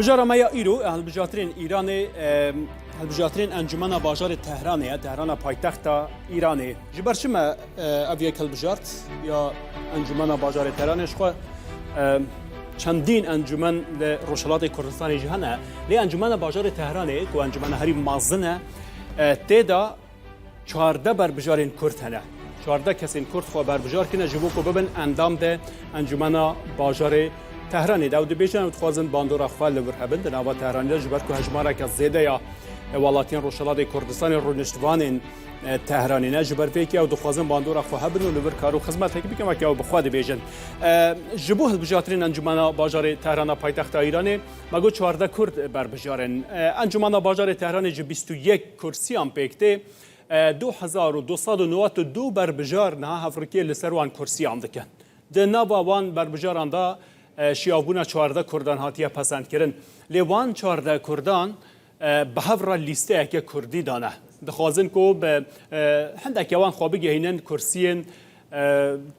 هەڵبژارە مەیە ئیرۆ هەڵبژاترین ئیرانê هەڵبژاترین ئەنجومەنە باژارê Tehranê Tehrana paytexta Îranê ji ber çi me ev yek hilbijart ya encumena bajarê Tehranê ji xwe çendîn encûmen li Rojhilatê Kurdistanê jî hene lê encumena bajarê Tehranê ku encumena herî mezin e têda 14 berbijarên Kurd hene. 14 kesên Kurd xwe berbijar kine ji bo ku bibin endam de encumena bajarê Tehranê de ew dibêjin ew dixwazin bandora xwe li vir hebin di nava Tehranê de ji ber ku hejmareke zêde ya welatiyên Rojhilatê Kurdistanê rûniştvanên Tehranê ne ji ber vêkî ew dixwazin bandora xwe hebin û li vir kar û xizmetekî bikin wekî ew bi xwe dibêjin. Ji bo hilbijartirên encumena bajarê Tehrana paytexta Îranê me got 14 Kurd berbijarin. Encumena bajarê Tehranê ji 21 kursiyan pêk tê 2292 berbijar niha Efrîkiyê li ser wan kursiyan dikin. Di nava wan berbijaran da şiyavbûna 14 Kurdan hatiye pesendkirin. Lê wan 14 Kurdan bi hevra lîsteyeke Kurdî dane. Dixwazin ku bi hindekê wan xwe bigihînin kursiyên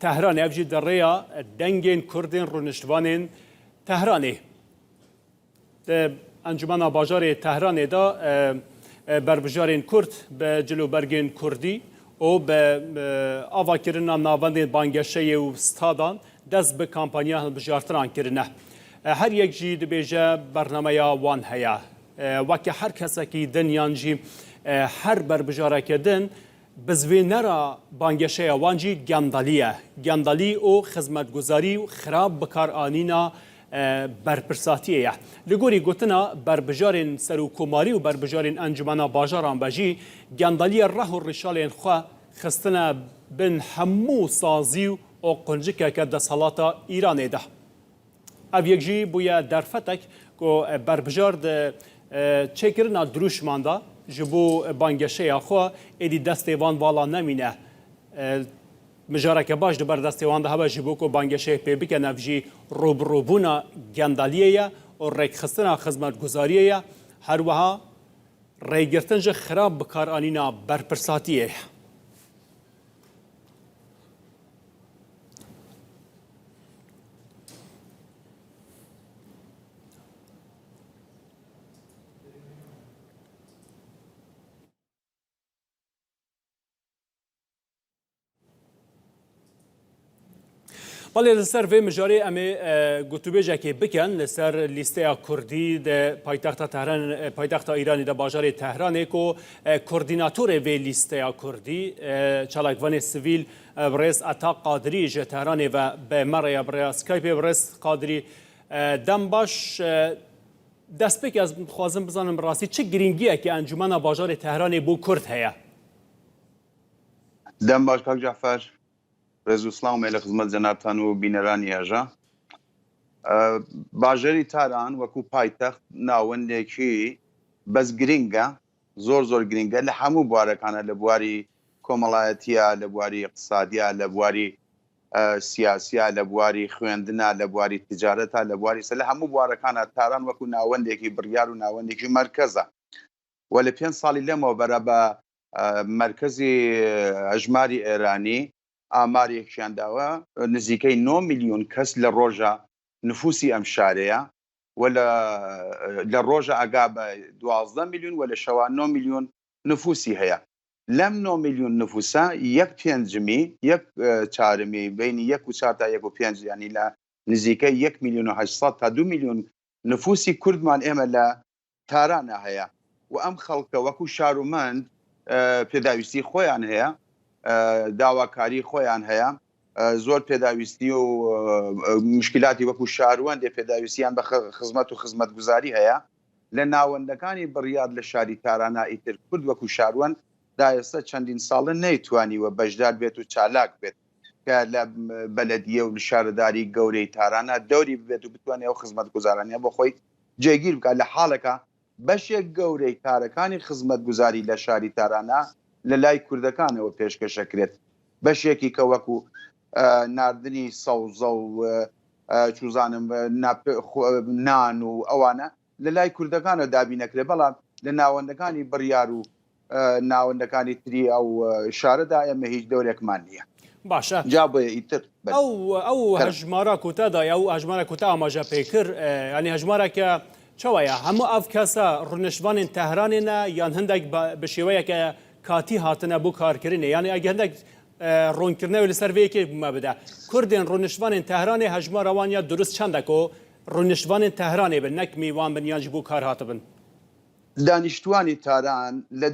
Tehranê ev jî di rêya dengên Kurdên rûniştvanên Tehranê. Di encumena bajarê Tehranê da berbijarên Kurd bi cilûbergên Kurdî û bi avakirina navendên bangeşeyê û stadan dest bi kampanya hilbijartiran kirine. Her yek jî dibêje bernameya wan heye. Wekî her kesekî din yan jî her berbijareke din bi zvênera bangeşeya wan jî gendalî ye. Gendalî û xizmetguzarî û xirab bikaranîna berpirsatiyê ye. Li gorî gotina berbijarên serokkomarî û berbijarên encumena bajaran be jî gendaliya reh û rîşalên xwe xistine bin hemû sazî û quncikeke desthelata Îranê de. Ev yek jî bûye derfetek ku berbijar di çêkirina dirûşman da ji bo bangeşeya xwe êdî destê wan vala nemîne. Mijareke baş di ber destê wan de hebe ji bo ku bangeşeyê pê bikin ev jî rûbirûbûna gendaliyê ye û rêkxistina xizmetguzariyê ye her wiha rêgirtin ji xirab bikaranîna berpirsatiyê ye. Balê li ser vê mijarê em ê gotûbêjekê bikin li ser lîsteya Kurdî de paytexta Tehran paytexta Îranê de bajarê Tehranê ku koordînatorê vê lîsteya Kurdî çalakvanê sivîl birêz Ata Qadirî ji Tehranê ve bi meraya birêya Skypê birêz Qadirî dem baş destpêk ez dixwazim bizanim rastî çi girîngiyekî encumena bajarê Tehranê bû Kurd heye? Dem baş Kak Cafer. Rêz û slam ê li xizmet cenabtan û bîneranî heja. Bajarî Tehran wekû paytext nawendekî bez giring e, zor giring e li hemû barekan e li bwarî komelayetiya, li bwarî iqtisadiya, li bwarî siyasiya, li bwarî xwendina, li bwarî ticareta, li bwarî li hemû barekan e Tehran wekû nawendekî biryar û nawendekî merkez e. We li 5 salî lema berebe merkezê hejmarî Îranî amariyekşiyan dawa nizîkey 9 milyon kes li roja nüfusî em şarê ve li roja aga be 12 milyon ve li şewa 9 milyon nüfusî heye. Lem 9 milyon nüfusa yek pêncimî, yek çarımî, beynî yek û çar ta yek û pênc yanî la nizîkey 1 milyon û 800 ta 2 milyon nüfusî Kurdman êm li Tehranê heye. û em xelke wekû şarûmend pêdawîstî xweyan heye. داواکاری خۆیان هەیە زۆر پێداویستی و مشکلاتی وەکو شارۆندێ پێداویستیان بە خزمەت و خزمەتگوزاری هەیە لە ناوەندەکانی بڕیار لە شاری تارانە ئیتر کورد وەکو شارۆند دا ئێستا چەندین ساڵە نەیتوانیوە بەشدار بێت و چالاک بێت کە لە بەلەدیە و شارەداری گەورەی تارانە دەوری بێت و بتوانێت ئەو خزمەتگوزارانیە بۆ خۆی جێگیر بکات لە حاڵەکە بەشێک گەورەی کارەکانی خزمەتگوزاری لە شاری تارانە لە لای کوردەکانەوە پێشکەشەکرێت بەشێکی کە وەکو ناردنی سەوزە و چوزانم نان و ئەوانە لە لای کوردەکانە دابینەکرێت بەڵام لە ناوەندەکانی بڕیار و ناوەندەکانی تری ئەو شارەدا ئێمە هیچ دەورێکمان نییە. باشە جا بۆیە ئیتر ئەو هەژمارە کوتەدا ئەو هەژمارە کوتە ئاماژە پێکرد ینی هەژمارێکە چوەیە هەموو ئەف کەسە ڕونشتوانên تەهرانێنە یان هەندێک بە شێوەیەکە کاتی هاتنە بۆ کارکردنێ یانی ئەگە هەندێک ڕوونکردنەوە لەسەر vêyekê بمە بدە کوردên ڕونشتوانên تەهرانê hejmara wan ya durist çendek û ڕونشتوانên تەهرانê bin nek mêwan bin yan ji bo kar hatibin دانیشتوانی تاران لە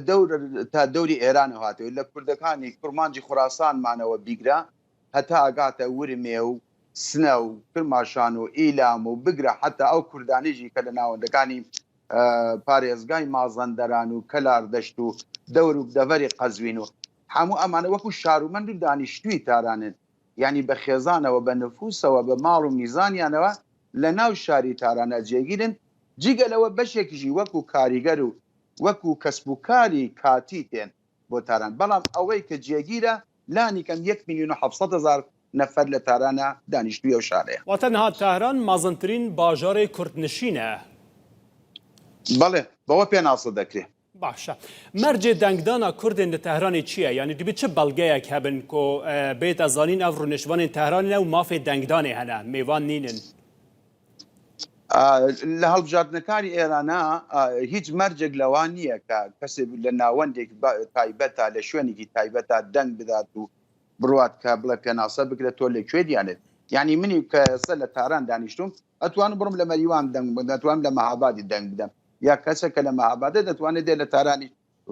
تا دەوری ئێران هاتەوە لە کوردەکانی کورمانجی خوراسانمانەوە بیگرا هەتا ئاگاتە ورمێ و سنە و کرماشان و ئیلام و بگرە حتا ئەو کوردانیژی کە لە ناوەندەکانی پارێزگای مازەندەران و کەلار دەشت و دەور و دەڤەری قەزوین و هەموو ئەمانە وەکو شارومەند و دانیشتووی تارانن یعنی بە خێزانەوە بە نفوسەوە بە ماڵ و میزانیانەوە لە ناو شاری تارانە جێگیرن جگەلەوە بەشێکیژی وەکو کاریگەر و وەکو کەسب و کاری کاتی تێن بۆ تاران بەڵام ئەوەی کە جێگیرە لانیکەم 1,700,000 نەفەر لە تارانە دانیشتووی ئەو شارەیە واتەنها تەهران مازنترین باژارێ کوردنشینە بەڵێ بەوە پێناسە دەکرێت باشە مەرجێ دەنگدانا کوردên li Tehranê çi ye yanî dibî çi belgeyek hebin ku bê te zanîn ev rûnişvanên Tehranê û mafê dengdanê hene mêvan nînin لە هەڵبژاردنەکانی ئێرانە هیچ مەرجێک لەوان نییە کە کەسێک لە ناوەندێک تایبەتە لە شوێنێکی تایبەتە دەنگ بدات و بڕات کە بڵێ پێناسە بکرێت تۆ لەکوێ دیانێت یعنی منی کەسە لە تاران دانیشتوم ئەتوانم بڕم لە مەریوان دەنگ دەتوانم لە مەهابادی دەنگ بدەم یا کەسێکە لە مەهابادە دەتوانێت دێ لە تارانی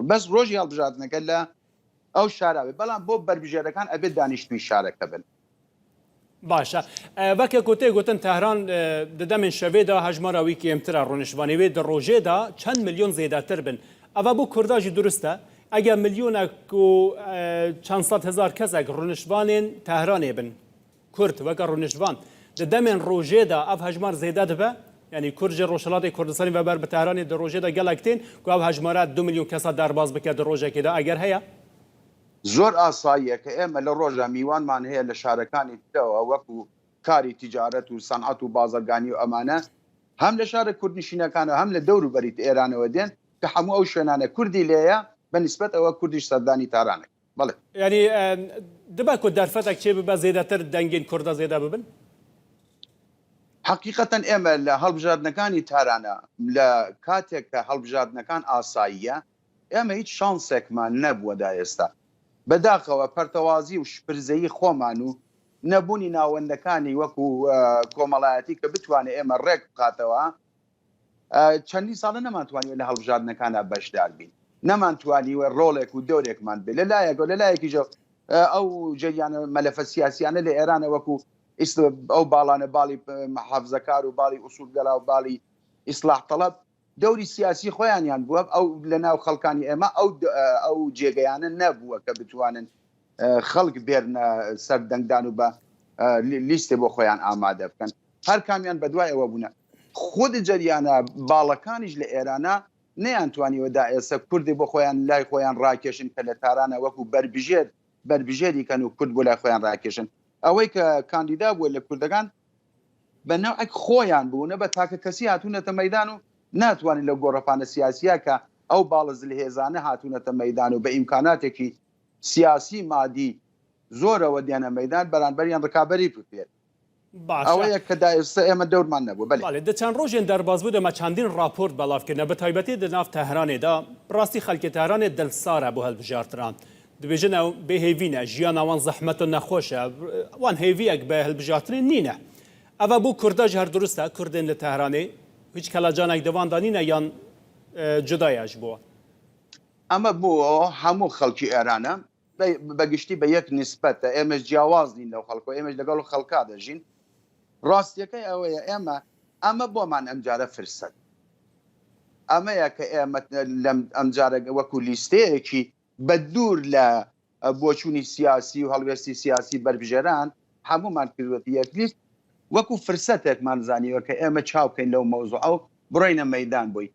بەس ڕۆژی هەڵبژاردنەکە لە ئەو شاراوێ بەڵام بۆ بربژێرەکان ئەبێت دانیشتوی شارەکە بن باشە وەکە کۆتێ گوتن تەهران دەدەمێن شەوێدا هەژمارە وی کێمترە ڕۆنیشتوانێ وێ دە ڕۆژێدا چەند ملیۆن زێداتر بن ئەوە بۆ کورداژی دروستە ئەگە ملیۆنێک و چەند سەد هزار کەسێک ڕۆنیشتوانێن تەهرانێ بن کورد وەکە ڕۆنیشتوان دەدەمێن ڕۆژێدا ئەف هەژمار زێدە دەبە یعنی کورجی ڕۆژهەڵاتی کوردستانی بەبەر بە تەهرانی دە ڕۆژێدا گەلێک تێن کو ئەو هەژمارە 2 ملیۆن کەسە دەرباز بکە دە ڕۆژێکێدا ئەگەر هەیە زۆر ئاساییە کە ئێمە لە ڕۆژە میوانمان هەیە لە شارەکانی ترەوە وەکو کاری تیجارەت و سەنعەت و بازرگانی و ئەمانە هەم لە شارە کوردنشینەکانە هەم لە دەور و بەریت ئێرانەوە دێن کە هەموو ئەو شوێنانە کوردی لێیە بەنسبەت ئەوە کوردیش سەردانی تارانە بڵێ ینی دبا کو دەرفەتێک چێ ببە زێدەتر دەنگین کوردە زێدە ببن حقیقەتەن ئێمە لە هەڵبژاردنەکانی تارانە لە کاتێک کە هەڵبژاردنەکان ئاساییە ئێمە هیچ شانسێکمان نەبووەدا ئێستا بەداخەوە پەرتەوازی و شپرزەیی خۆمان و نەبوونی ناوەندەکانی وەکو کۆمەڵایەتی کە بتوانێت ئێمە ڕێک بکاتەوە چەندی ساڵە نەمانتوانیوە لە هەڵبژاردنەکانە بەشدار بین نەمانتوانیوە ڕۆڵێک و دەورێکمان بێ لەلایەک لەلایەکیژە ئەو جریانە مەلەفە سیاسیانە لە ئێرانە وەکو ئەو باڵانە باڵی محافزەکار و باڵی ئوسولگەرا و باڵی ئیسلاح تەڵەب دەوری سیاسی خۆیانیان بووە ئەو لە ناو خەڵکانی ئێمە ئەو جێگەیانە نەبووە کە بتوانن خەڵک بێرنە سەر دەنگدان و بە لیستێ بۆ خۆیان ئامادە بکەن هەر کامیان بەدوای ئەوە بوونە خود جریانە باڵەکانیش لە ئێرانە نەیانتوانیوەدا ئێستا کوردی بۆ خۆیان لای خۆیان ڕاکێشن کە لە تارانە وەکو بربژێری کەن و کورد بۆ لای خۆیان ڕاکێشن ئەوەی کە کاندیدا بووە لە کوردەکان بە نەوەک خۆیان بوونە بە تاکە کەسی هاتوونەتە مەدان و ناتوانین لە گۆڕەپانە سیاسیە کە ئەو باڵز لە هێزانە هاتوونەتە مەدان و بە ئیمکاناتێکی سیاسی مادی زۆرەوە دیانە مەدان بەرامبەریان ڕکابەری بکرێت ئەوەیە کە ئێستا ئێمە دەورمان نەبوو بەڵێ دە چەند ڕۆژێن دەرباز بوو دەمە چەندین راپۆرت بەڵافکردنە بە تایبەتی لە ناو تەهرانێدا ڕاستی خەڵکی تەهرانێ دڵسارە بۆ هەڵبژاردنان دەبێژن ئەو بێهێڤینە ژیانەوان زەحمەت و نەخۆشە وان هێڤیەک بە هەڵبژاردنی نینە ئەوە بوو کورداژ هەر دروستە کوردێن لە تەهرانێ هیچ کەلاجانێک دەواندانینە یان جدایەش بووە ئەمە بۆ هەموو خەڵکی ئێرانە بەگشتی بە یەک نسبەتە ئێمەش جیاواز نین لەو خەڵکۆ ئێمەش لەگەڵ خەڵکا دەژین ڕاستیەکەی ئەوەیە ئەمە بۆمان ئەمجارە فرسەت ئەمەیە کە ئێمە ئەمجارە وەکو لیستەیەکی بە دوور لە بۆچوونی سیاسی و هەڵوێستی سیاسی بربژێران هەمومان کردوەتی یەک لیست وەکو فرسەتێکمان زانیوە کە ئێمە چاوکەین لەو مەوزوع ئەو بڕۆینە مەدان بووی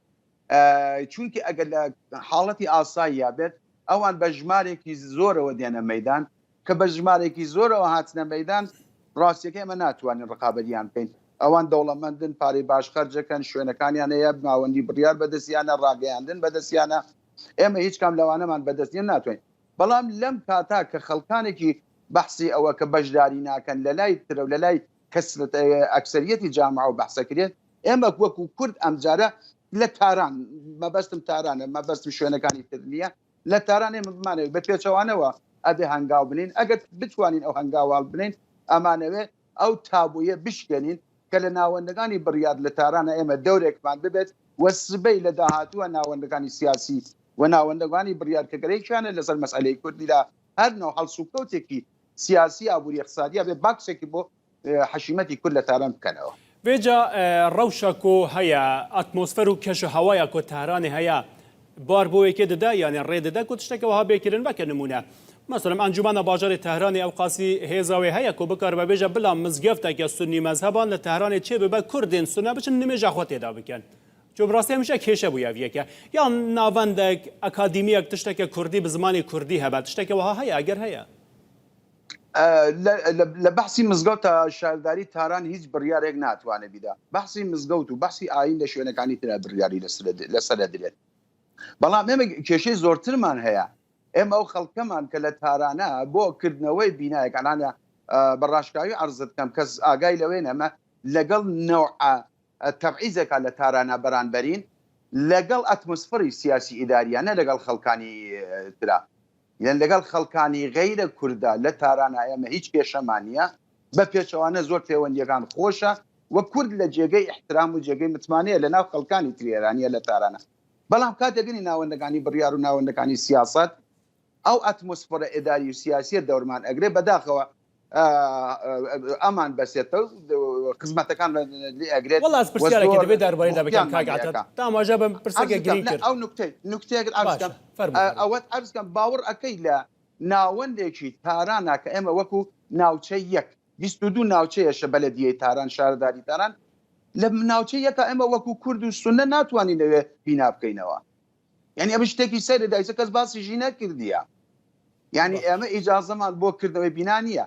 چونکی ئەگەر لە حاڵەتی ئاسایی بێت ئەوان بە ژمارێکی زۆرەوە دێنە مەدان کە بە ژمارێکی زۆرەوە هاتنە مەدان ڕاستیەکە ئێمە ناتوانین ڕقابەتیان بکەین ئەوان دەوڵەمەندن پارەی باش خەرجەکەن شوێنەکانیان هەیە ناوەندی بڕیار بەدەستیانە ڕاگەیاندن بەدەستیانە ئێمە هیچ کام لەوانەمان بەدەستیان ناتوانین بەڵام لەم کاتا کە خەڵکانێکی بەحسی ئەوە کە بەشداری ناکەن لە لای ترە و لە لای کەسرەت ئەکسەریەتی جامعە و بەحسەکرێت ئێمە وەکو کورد ئەمجارە لە تاران مەبەستم تارانە مەبەستم شوێنەکانی تر نییە لە تاران ئێمە بمانەوێت بە پێچەوانەوە ئەبێ هەنگاو بنین ئەگەر بتوانین ئەو هەنگاوال بنین ئەمانەوێ ئەو تابوویە بشکێنین کە لە ناوەندەکانی بڕیار لە تارانە ئێمە دەورێکمان ببێت وەسبەی لە داهاتووە ناوەندەکانی سیاسی و ناوەندەکانی بڕیارکەگەرەیەکیانە لەسەر مەسئلەی کوردی لە هەر نەو هەڵسوکەوتێکی سیاسی ئابووری اقتصادیە بێ باکسێکی بۆ حشیمەتی کورد لە تاران بکەنەوە وێجا ڕەوشەک و هەیە ئەتمۆسفەر و کەش و هەوایە کۆ تارانی هەیە بار بۆیەکێ دەدا یانێ ڕێدەدا کو تشتێکەوە هەبێکردن بەکە نمونە مثلا ئەنجومانە باژاری تەهرانی ئەو قاسی هێزاوی هەیە کۆ بکار بەبێژە بڵام مزگەفتێکە سنی مەذهبان لە تەهرانی چێ ببە کوردین سنە بچن نمێژە خۆ تێدا بکەن چۆ بڕاستی هەمیشە کێشە بووە یەکە یان ناوەندێک ئەکادیمیەک تشتێکە کوردی بە زمانی کوردی هەبە تشتێکەوە هەیە ئەگەر هەیە لە بەحسی مزگەوتە شارداری تاران هیچ بڕیارێک ناتوانێت بیدا بەحسی مزگەوت و بەحسی ئاین لە شوێنەکانی ترە بڕیاری لەسەر درێت بەڵام ئێمە کێشەی زۆرترمان هەیە ئێمە ئەو خەڵکەمان کە لە تارانە بۆ کردنەوەی بینایەکانانە بەڕاشکاوی عرضت کەم کەس ئاگای لەوێن ئەمە لەگەڵ نەوع تەبعیزێکە لە تارانە بەرانبەرین لەگەڵ ئەتمۆسفەری سیاسی ئیداریانە لەگەڵ خەڵکانی ترا یان لەگەڵ خەڵکانی غەیرە کووردا لە تارانە ئێمە هیچ کێشەمانە بە پێچەوانە زۆر پەیوەندیەکان خۆشە وە کورد لە جێگەی احترام و جێگەی متمانەیە لە ناو خەڵکانی ترێرانیە لە تارانە بەڵام کاتێگەنی ناوەندەکانی بڕیار و ناوەندەکانی سیاست ئەو ئەتمۆسفەرە ئێداری و سیاسی دەورمان ئەگرێ بەداخەوە ئەمان بەسێتەوە خزمەتەکان ئەگرێت وڵاز پرسیارێکی دەبێت دەربارەی دەبێت کاگاتە تاماژە بە پرسەکە گرنگ کرد ئەو نوکتەیەک ئەوەت ئەرزکەم باوەڕ ئەەکەی لە ناوەندێکی تارانە کە ئێمە وەکو ناوچە یەک 22 ناوچەیەشە بەلەدیەی تاران شارداری تاران لە ناوچە یەکە ئێمە وەکو کورد و سونە ناتوانین لەوێ بینا بکەینەوە یعنی ئەمە شتێکی سەردایسە کەس باسیژی نەکردیە یعنی ئێمە ئیجازەمان بۆ کردنەوەی بینا نییە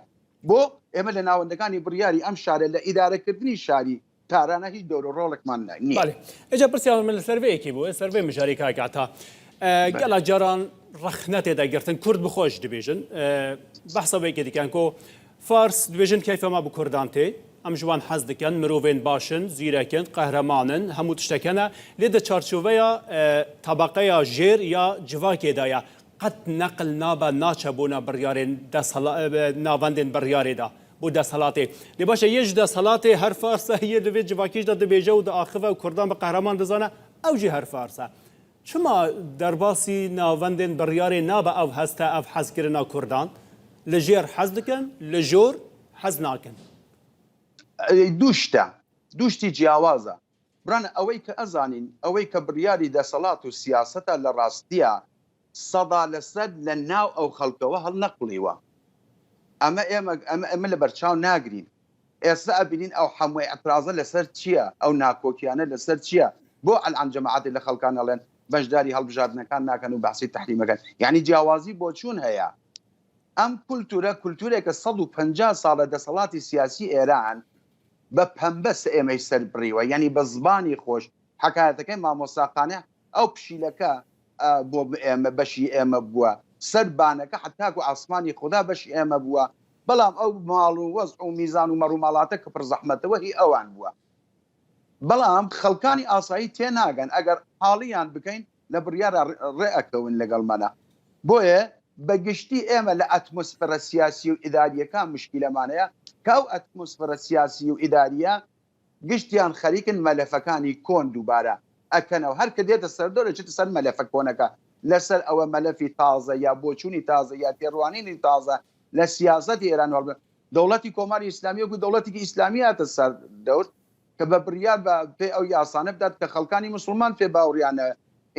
بۆ ئێمە لە ناوەندەکانی بڕیاری ئەم شارە لە ئیدارەکردنی شاری تارانە هیچ دەور و ڕۆڵێکمان نییە ئێجا پرسیار من لە سەرڤەیەکی بوو سەرڤەی مژاری کاگاتە گەڵا جاران ڕەخنە تێداگرتن کورد بخۆش دەبێژن بەحسەبێکی دیکەن کۆ فارس دبێژن کەیفەما بە کوردان تێ ئەم ژوان حەز دەکەن مرۆڤێن باشن زیرەکن قەهرەمانن هەموو تشتەکەنە لێ دە چارچوڤەیە تەبەقەیە ژێر یا جڤاکێدایە قەت نەقل نابە ناچە بۆنە بڕیارێن ناوەندێن بڕیارێدا بۆ دەسەڵاتێ لێ باشە یەش دەسەڵاتێ هەر فارسە هەیە دەبێت جڤاکیشدا دەبێژە و داخەوە و کوردان بە قەهرەمان دەزانە ئەوجی هەر فارسە چما دەرباسی ناوەندێن بڕیارێ نابە ئەو هەستە ئەو حەزکردنا کوردان لە ژێر حەز دکەن لە ژۆر حەز ناکەن دوشتی جیاوازە برانە ئەوەی کە ئەزانین ئەوەی کە بڕیاری دەسەڵات و سیاسەتە لە ڕاستیە سەدا لەسەر لە ناو ئەو خەڵکەوە هەڵ نەقڵیوە ئەمە لە بەرچاو ناگرین ئێستا ئەبینین ئەو هەمووی ئەترازە لەسەر چییە ئەو ناکۆکیانە لەسەر چییە بۆ ئەلعەن جەماعەتی لە خەڵکان ئەڵێن بەشداری هەڵبژاردنەکان ناکەن و بەحسی تەحریمەکەن یعنی جیاوازی بۆ چوون هەیە ئەم کولتورێکە 150 ساڵە دەسەڵاتی سیاسی ئێران بە پەمبەس ئێمەی سەر بڕیوە یعنی بە زبانی خۆش حکایەتەکەی مامۆستاخانە ئەو پشیلەکە بۆ ئێمە بەشی ئێمە بووە سەربانەکە حتاکو ئاسمانی خوددا بەشی ئێمە بووە بەڵام ئەو ماڵ و وەزع و میزان و مەڕووماڵاتە کە پڕ زەحمەتەوە هی ئەوان بووە بەڵام خەڵکانی ئاسایی تێناگەن ئەگەر حاڵیان بکەین لە بڕیارە ڕێئەکەون لەگەڵ منە بۆیە بەگشتی ئێمە لە ئەتمۆسفەرە سیاسی و ئیداریەکان مشکلەمانەیە کە ئەو ئەتمۆسفەرە سیاسی و ئیداریە گشتیان خەریکن مەلەفەکانی کۆن دووبارە ئەکەنەوە هەر کە دێتە سەر دۆ لەچێتە سەر مەلەفە کۆنەکە لەسەر ئەوە مەلەفی تازە یا بۆچوونی تازە یا تێڕوانینی تازە لە سیاسەتی ئێران وەڵبێ دەوڵەتی کۆماری ئیسلامی وەکو دەوڵەتێکی ئیسلامی هاتە سەر دەور کە بە بڕیار بە پێ ئەو یاسانە بدات کە خەڵکانی مسلمان پێ باوریانە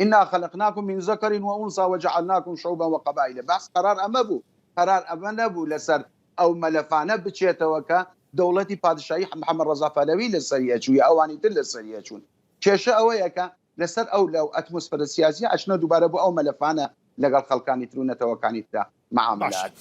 إنا خلقناكم من ذكر وأنثى وجعلناكم شعوبا وقبائل بس قرار أما نبو لسر أو ملفانة بچێتەوە کە دەوڵەتی پادشایی محەممەد ڕەزا پەلەوی لەسەریە چووی ئەوانی تر لەسەریە چوون کێشە ئەوەیە کە لەسەر ئەو لەو ئەتمۆسفەرە سیاسی ئەچنە دووبارە بۆ ئەو مەلەفانە لەگەڵ خەڵکانی تر و نەتەوەکانی تردا معاملات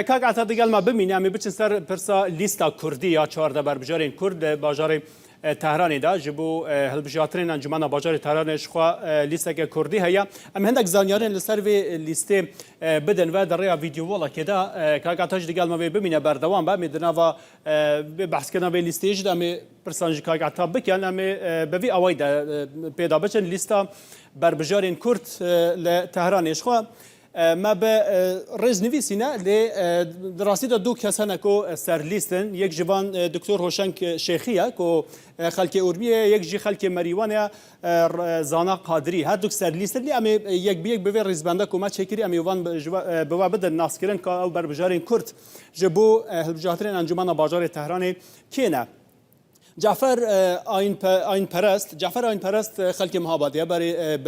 کاک ئاتا دەگەڵما بمینامی بچن سەر پرسا لیستا کوردی یا چواردە بربژارێن کورد باژارێ تهران دا جبو هلبجاترین انجمن باجار تهران شخوا لیست که کردی هیا ام هندک زانیارن لسر وی لیست بدن و در ریا ویدیو والا کدا کاغاتاج دیگه ما ببینه بردوام با میدنا و بحث کردن وی لیستیج دا می پرسانج کاغاتا بکن ام بوی اوای دا پیدا بچن لیستا بربجارین کرد لتهران شخوا ما به رز نویسینه لی دراستی دا دو کسانه کو سر لیستن یک جوان دکتر هوشنگ شیخیه کو خلک اورمیه یک جی خلک مریوانه زانا قادری هر دو سر لیستن لی امی یک بیک به رزبنده کو ما چکری امی وان بوا بد ناس کردن کا بر بجارین کرد جبو هلبجاترین انجمن باجار تهران کینه جعفر آین پرست خلک مهابادیه برای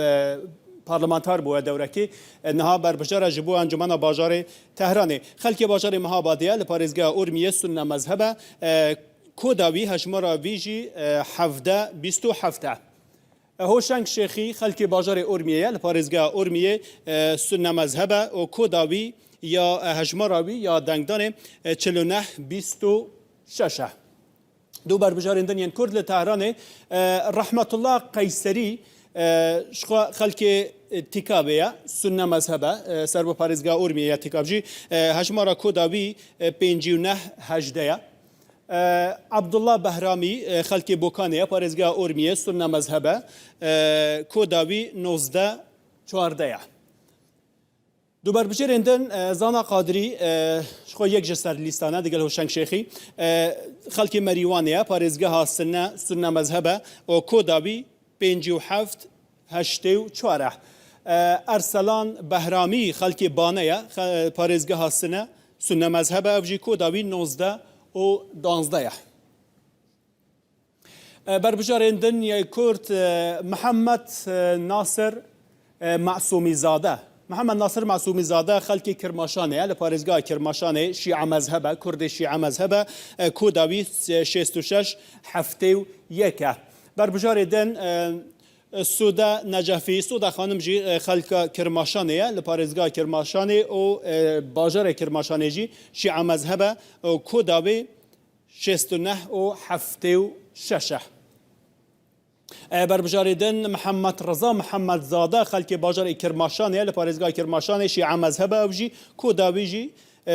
پارلمانتار بوده دوره که نها بر بجار جبو انجمن باجار تهران خلک باجار مهابادیه لپارزگاه اورمیه سنن مذهب کوداوی هشمارا ویجی 17 هوشنگ شیخی خلک باجار اورمیه لپارزگاه اورمیه سنن مذهب و کوداوی یا هشماراوی یا دنگدان 49-26 دو بر بجارندن ین کرد لتهران رحمت الله قیصری شخوا خلک تکابه سنن مذهبه سر با پارزگاه اورمیه یا تکابجی هشمارا کوداوی 59-18 عبدالله بهرامی خلک بوکانه پارزگاه اورمیه سنن مذهبه کوداوی 19-14 دوبار بجرندن زانا قادری شخو یک جسر لیستانه دیگه هوشنگ شیخی خلک مریوانه پارزگاه سنن مذهبه و کوداوی 57-84 ارسلان بهرامی خلک بانه پارزگاه سنن مذهبه افجی کوداوی 19-12 بربجارندن یک کرد محمد ناصر معصومی زاده خلک کرماشانه لپارزگاه کرماشانه شیعه مذهبه کرد شیعه مذهبه کوداوی 66-71 بربجارندن سودا نجفی سودا خانم جی خلک کرماشانه لپارزگاه کرماشانه و باجار کرماشانه جی شیعه مذهبه و کوداوی 69-76 بربجاریدن محمد رضا محمد زاده خلک باجار کرماشانه لپارزگاه کرماشانه شیعه مذهبه او جی کوداوی جی 64-55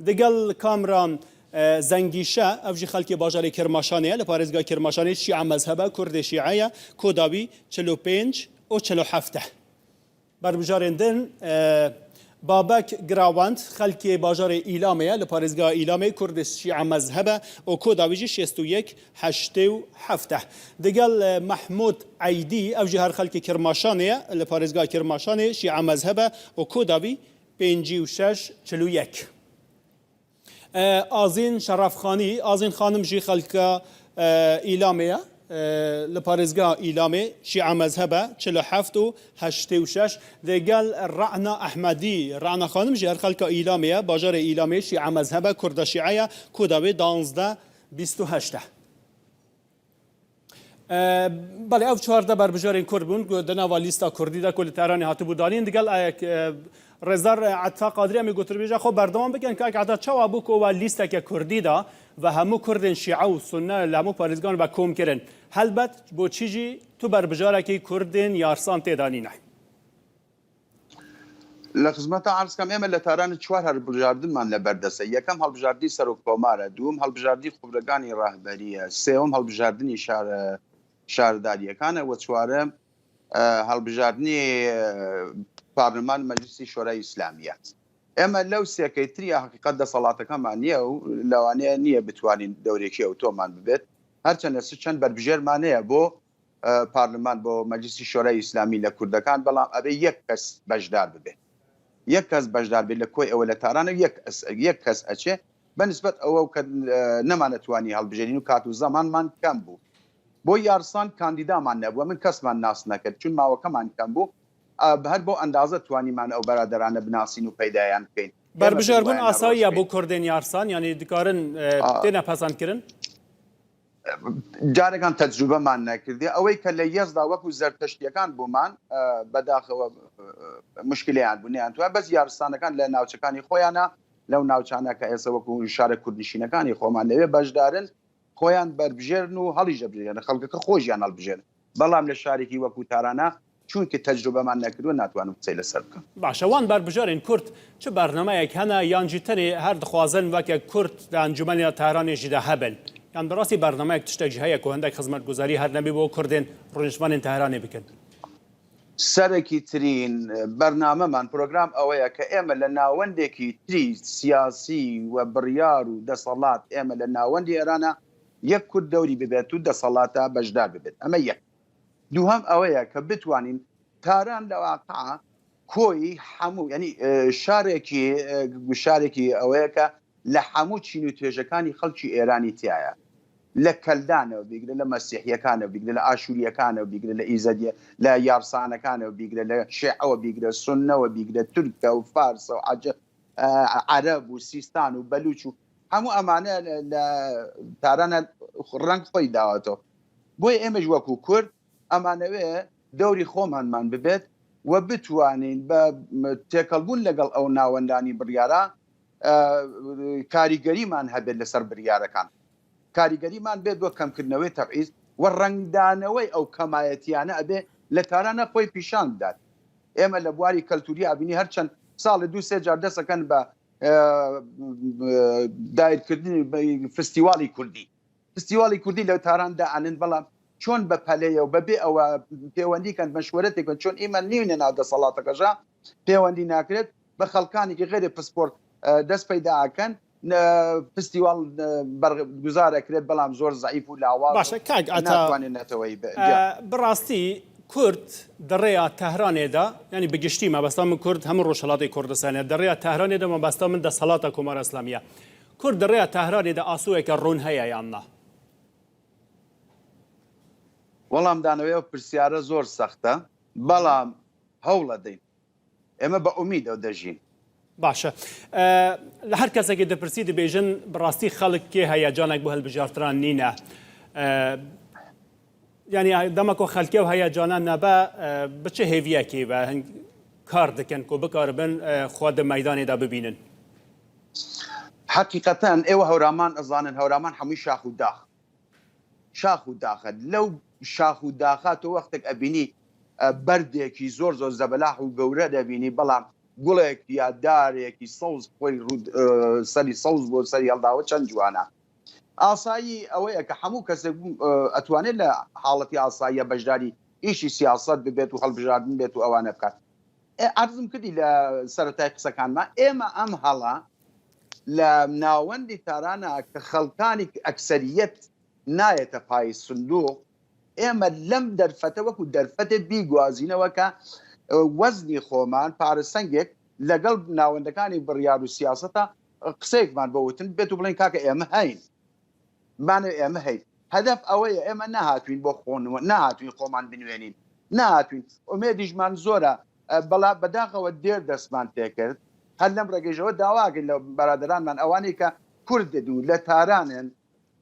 دگل کامران زنگیشه او جی خلک باجار کرماشانه لپارزگاه کرماشانه شیعه مذهبه کرد شیعه کوداوی 45-47 بربجاریدن بابک گراوند خلک باجار ایلامه لپارزگاه ایلامه کرد شیعه مذهبه و کوداوی 61-87 دگل محمود عیدی او جهر خلک کرماشانه لپارزگاه کرماشانه شیعه مذهبه و کوداوی 56-41 آزین شرفخانی آزین خانم جی خلک ایلامه لپارزگاه ایلامه شیعه مذهبه 47-86 دگل رعنا احمدی رعنا خانم جهر خلک ایلامه باجار ایلامه شیعه مذهبه کرد شیعه کوداوی 12-28 بله او 14 بربجار کرد بون دنا لیستا کردی دا کل تهران هاتو بودالین دگل رزار عطا قادری می گوتر بیجا خو بردوام بگن که عطا چوا بو کو لیستا که کردی دا و همو کردن شیعه و سنه لهمو پارزگان با کوم کرن هلبت بو چیجی تو بربجاره که کردن یارسان تیدانی نه لخدمت عرض کم ایمه لتهران چوار هلبجاردن من لبردسه یکم هلبجاردی سر و کماره دوم هلبجاردی خبرگانی راهبریه سوم هلبجاردنی شهرداریه کانه و چوارم هلبجاردنی پارلمان مجلسی شورای اسلامیت اما لو سیکریتریا حقیقت صلاته کمان نیه و لوانه نیه بتوانین دورێکی ئۆتۆمان ببێت هەرچەندە چەند بربژێر مانەیە بۆ پارلمان بۆ مەجلیسی شۆرای ئیسلامی لە کوردەکان بەڵام ئەبێ یەک کەس بەشدار ببێت یەک کەس بەشدار بێت لە کۆی ئەوە لە تارانە یەک کەس ئەچێ بەنسبەت ئەوە کە نەمانەتوانی هەڵبژێرین و کات و زەمانمان کەم بوو بۆ یارسان کاندیدامان نەبووە من کەسمان ناس نەکرد چون ماوەکەمان کەم بوو هەر بۆ ئەندازە توانیمان ئەو بەرادەرانە بناسین و پەیدایان بکەین بربژاربوون ئاساییە بۆ کوردێن یارسان یعنی دکارن تێنە پەسەندکردن جارێکان تەجروبەمان نەکردی ئەوەی کە لە یەزدا وەکو زەرتەشتیەکان بوومان بەداخەوە مشکلیان بوونیان توە بەس یارستانەکان لە ناوچەکانی خۆیانە لەو ناوچانە کە ئێستا وەکو شارە کوردنشینەکانی خۆمان لەوێ بەشدارن خۆیان بەربژێرن و هەڵیژە بژێنە خەڵکەکە خۆشیان هەڵبژێن بەڵام لە شارێکی وەکو تارانە چونکە تەجروبەمان نەکردووە ناتوانم قسەی لەسەر بکەم. باشەوان بربژارین کورد چه بەرنمەیەک هەنا یانجی تەنێ هەر دخوازن وەکە کورد لە ئەنجومەنی تارانێژیدا هەبن یان بەڕاستی بەرنمەیەک تشتێکی هەیە و هەندێک خزمەتگوزاری هەر نەبی بۆ کوردێن ڕۆژوانین تارانێ بکەن. سەرەکی ترین بەرنامەمان پرۆگرام ئەوەیە کە ئێمە لە ناوەندێکی تری سیاسی و بڕیار و دەسەڵات ئێمە لە ناوەندی ئێرانە یەک کورد دەوری ببێت و دەسەڵاتە بەشدار ببێت ئەمە یەک. دووهەم ئەوەیە کە بتوانین تاران لە واقعا کۆی هەموو ینی شارێکی ئەوەیە کە لە هەموو چین و توێژەکانی خەڵکی ئێرانی تایە لە کەلدانەوە بیگرە لە مەسیحیەکانەوە بیگرە لە ئاشوریەکانەوە بیگرە لە ئیزەدیە لە یارسانەکانەوە بیگرە لە شێعەوە بیگرە سنەوە بیگرە تورکە و فارسە و عەرەب و سیستان و بەلوچ و هەموو ئەمانە لە تارانە ڕەنگ خۆی داوەتەوە بۆی ئێمەش وەکو کورد ئەمانەوێ دەوری خۆمانمان ببێت و بتوانین بە تێکەڵبوون لەگەڵ ئەو ناوەندانی بڕیارە کاریگەریمان هەبێت لەسەر بڕیارەکان کاریگەریمان بێت بۆ کەمکردنەوەی تەبعیز و ڕنگدانەوەی ئەو کەمایەتیانە ئەبێ لە تارانە خۆی پیشان بدات. ئێمە لە بواری کەلتوری ئابینی هەرچەند ساڵی 2-3 جار دەسەکەن بە دایرکردنی فستیوالی کوردی لە تاراندا ئەنن بەڵام چۆن بە پەلەیە و بەبێ ئەوە پەیوەندیکەن مەشورەتێکن چۆن ئێمە نیونە ناو دەسەڵاتەکەژە پەیوەندی ناکرێت بە خەڵکانێکی غێری پسپۆرت دەست پەیداکەن فستیوال گوزارەکرێت بەڵام زۆر زعیف و لاواز باشە کاک ناتوانێتەوەی بڕاستی کورد دەڕێیا تەهرانێدا ینی بگشتی مەبەستا من کورد هەموو ڕۆژهەڵاتی کوردستانە دەڕێیا تەهرانێدا مەبەستا من دەسەڵاتە کۆمارە ئیسلامیە کورد دەڕێیا تەهرانێدا ئاسوویەکە ڕوون هەیە یاننا. وەڵام دانەوەی پرسیارە زۆر سەختە بەڵام هەوڵە دەین ئێمە بە ئومیدەوە دەژین. باشە لە هەر کەسێکی دەپرسی دەبێژن بڕاستی خەڵک کێ هەیەجانێک بۆ هەڵبژارتران نینە ینی دەمەکۆ خەلکێ و هەیەجانان نەبە بچە هێویەکی بە کار دەکەن کۆ بکاربن خوا دە مەیدانێدا ببینن. حقیقەتەن ئێوە هەورامان ئەزانن هەورامان هەمووی شاخ و داخە لەو شاخ و داخات و وەختێک ئەبینی بەردێکی زۆر زەبەلاح و گەورە دەبینی بەڵام گوڵێک یا دارێکی سەوز خۆی سەری سەوز بۆ سەری هەڵداوە چەند جوانە. ئاسایی ئەوەیە کە هەموو کەسێک ئەتوانێت لە حاڵەتی ئاساییە بەشداری ئیشی سیاست ببێت و هەڵبژاردن بێت و ئەوانە بکات. عەرزم کردی لە سەرەتای قسەکانمان ئێمە ئەم هەڵە لە ناوەندی تارانە کە خەڵکانی ئەکسەریەت نایەتە پای سندوق ئێمە لەم دەرفەتە وەکو دەرفەتێ بیگوازینەوە کە وەزنی خۆمان پارەسەنگێک لەگەڵ ناوەندەکانی بڕیار و سیاسەتە قسەیەکمان بەوتن بێت و بڵێن کاکە ئێمە هەین مانە ئێمە هەین هەدەف ئەوەیە ئێمە نەهاتوین بۆ خۆنەوە نەهاتوین خۆمان بنوێنین نهاتوین ئومێدیشمان زۆرە بەڵا بەداخەوە دێر دەستمان تێکرد هەر لەم ڕێگەیژەوە داواگەن لە بەرادەرانمان ئەوانەی کە کورد دەدوو لە تارانن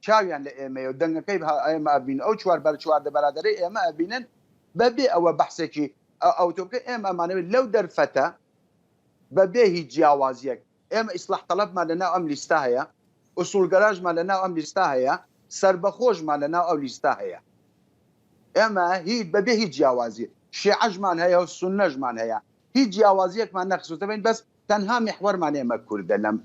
چاویان لە ئێمەیە و دەنگەکەی ئێمە ئەبین ئەو چواردە بەرادەرەی ئێمە ئەبینن بەبێ ئەوە بەحسێکی ئەوتۆبکە ئێمە ئەمانەوێت لەو دەرفەتە بەبێ هیچ جیاوازیەک ئێمە ئیسلاح تەڵەبمان لەناو ئەم لیستە هەیە ئوسوڵگەراژمان لەناو ئەم لیستە هەیە سربەخۆشمان لەناو ئەو لیستە هەیە ئێمە هیچ بەبێ هیچ جیاوازی شیعەژمان هەیە و سونەژمان هەیە هیچ جیاوازیەکمان نەخسوتەبین بەس تەنها میحوەرمان ئێمە کوردە لەم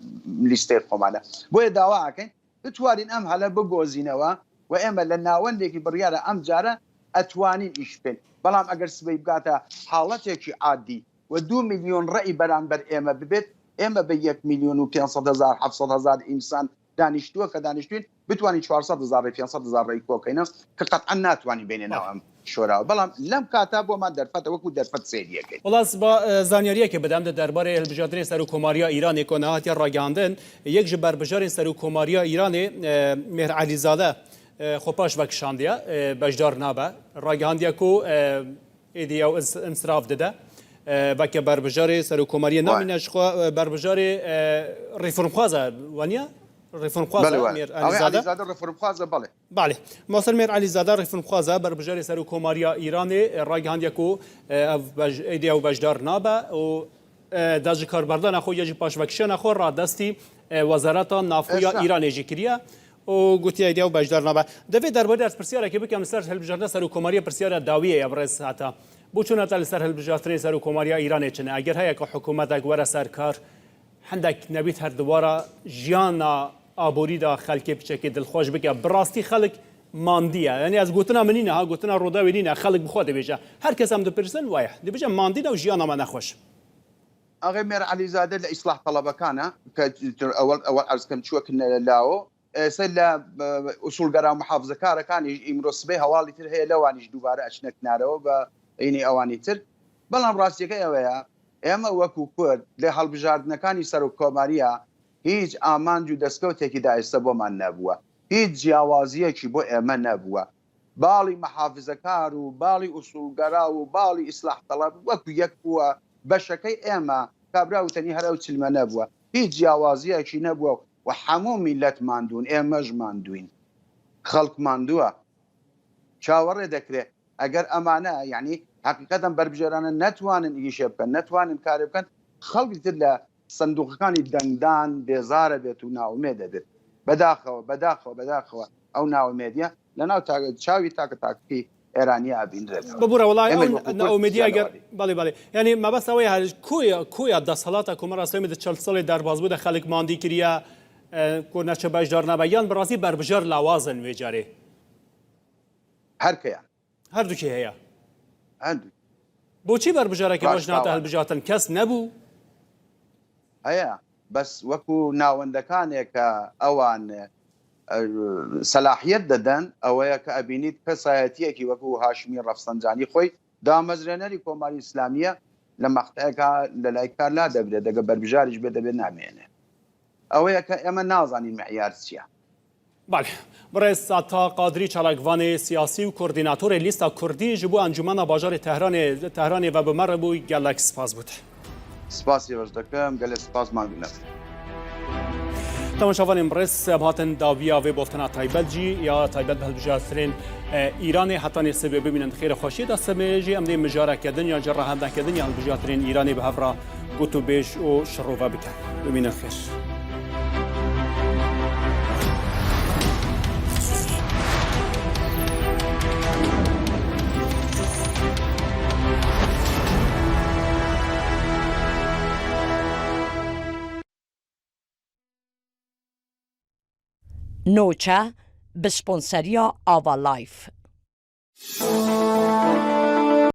لیستەی خۆمانە بۆیە داواکەین بتوانین ئەم هەلە بگۆزینەوە و ئێمە لە ناوەندێکی بڕیارە ئەم جارە ئەتوانین ئیش بکەین بەڵام ئەگەر سبەی بگاتە حاڵەتێکی عادی و 2 میلیۆن ڕێی بەرامبەر ئێمە ببێت ئێمە بە 1,500,000 ئینسان دانیشتووە کە دانیشتوین بتوانین 400,000 500,000 ڕێی کۆکەینە کە قەتعا ناتوانین بینێنەوە ئەم شۆراوە بەڵام لەم کاتا بۆمان دەرفەتە وەکو دەرفەت سێریەکەی وڵاس بە زانیاریەکە بەدەمدە دەربارەی هەڵبژاردنی سەر و کۆماریە ئیرانی کۆ نەهاتیە ڕاگەاندن یەک ji بربژارên ser û کۆماریە ئیرانê Mêr Elîzade xwepaş vekişandiye bejdar nabe ragihandiye ku êdiya insirav dide veke berbişarê ser û komariye namîne ji xwe berbişarê rêformxwaza waniye rêformxwaza Mêr Elîzade Balê Masir Mêr Elîzade rêformxwaza berbişarê ser û komariya Îranê ragihandiye ku ev êdiya û bejdar nabe û da ji karberdana xwe ya jî paşvekişana xwe radestî wezareta navxuya Îranê jî kiriye û و گوتی ایدیا و بجدار نابه دوی درباره از پرسیاره که بکم سر هلبجارده سر حکوماری پرسیاره داویه یا برز هاتا بو چون اتل سر هلبجارتری سر حکوماری ایران چنه اگر هیا که حکومت اگواره سرکار هندک نبیت هر دوباره جیانا آبوری دا خلکی بچه دلخوش بکه براستی خلک ماندیه یعنی از گوتنا منینه ها گوتنا رودا ولینه خلک بخواد بیجه هر کس هم دو پرسن وایه دی بیجه ماندینه و جیانا ما نخوش أغي مير علي زاده لإصلاح طلبكانا أول عرض كم شو كنا لاو سلا أصول قرا محافظة كارا كان يمرس بها والي تر هي لواني دوباره أشنك نارو بإني أواني تر بلان راسي كي أويا أما وكو كود لحال بجاردنا كان يسرو كوماريا هيج آمان جو دسكو تكي دا استبو من نبوه هيج جاوازيه كي بو أمان نبوه بالي محافظة كارو بالي أصول قرا وبالي إصلاح طلب وكو يكبوه بەشەکەی ئێمە کابراوتنی هەرە و چلمە نەبووە هیچ جیاوازیەکی نەبووە و هەموو میلەت ماندوون ئێمەش ماندوین خەڵک ماندووە چاوەڕێ دەکرێت ئەگەر ئەمانە یعنی حقیقەتەن بربژێرانە نەتوانن ئیشە بکەن نەتوانن کارێ بکەن خەڵکی تر لە سندوقەکانی دەنگدان بێزارە بێت و ناومێ دەبێت بەداخەوە ئەو ناومێدیە لەناو چاوی تاکە تاکەی إيرانية بيندرب. ببورة والله ناوميدية أجر بالي يعني ما بس أوي كويا دا صلاة كمرة سلمي دا چل سال در باز بود خلق ماندی کریا كنا شباش دار نبيان برازي بربجار لوازن ويجاري. هر كيا. هر دو كي هيا. عندو. بوشي بربجارة كباش ناته هالبجاتن كاس نبو. هيا بس وكو ناوندكان كأوان صلاحیت دەدەن ئەوەیە کە ئەبینیت کەسایەتیەکی وەکو هاشمی ڕەفسەنجانی خۆی دامەزرێنەری کۆماری ئیسلامیە لە مەقتەیەکە لە لای کار لا دەبرێت دەگە بەربژاریش بێ دەبێت نامێنێ ئەوەیە کە ئێمە نازانین معیار چییە. بله برای ساتا قادری چالاکوان سیاسی و کوردیناتور لیستا کوردی جبو انجمن باجار تهران و بمر بو گلک سپاس بود. سپاسی باش دەکەم گەلێ سپاس ماگنە. تماشاوان امروز هاتن داویا و بولتنا تایبلجی یا تایبل بهلبجاترین ایرانی حتی نسبت ببینند خیر خوشی دست میجی امروز مجاره کردن یا جراه هم کردن یا بهلبجاترین ایرانی به هفرا گوتو بیش و شروع بکن ببینند خیر. نوچه به سپانسریا آوا لایف.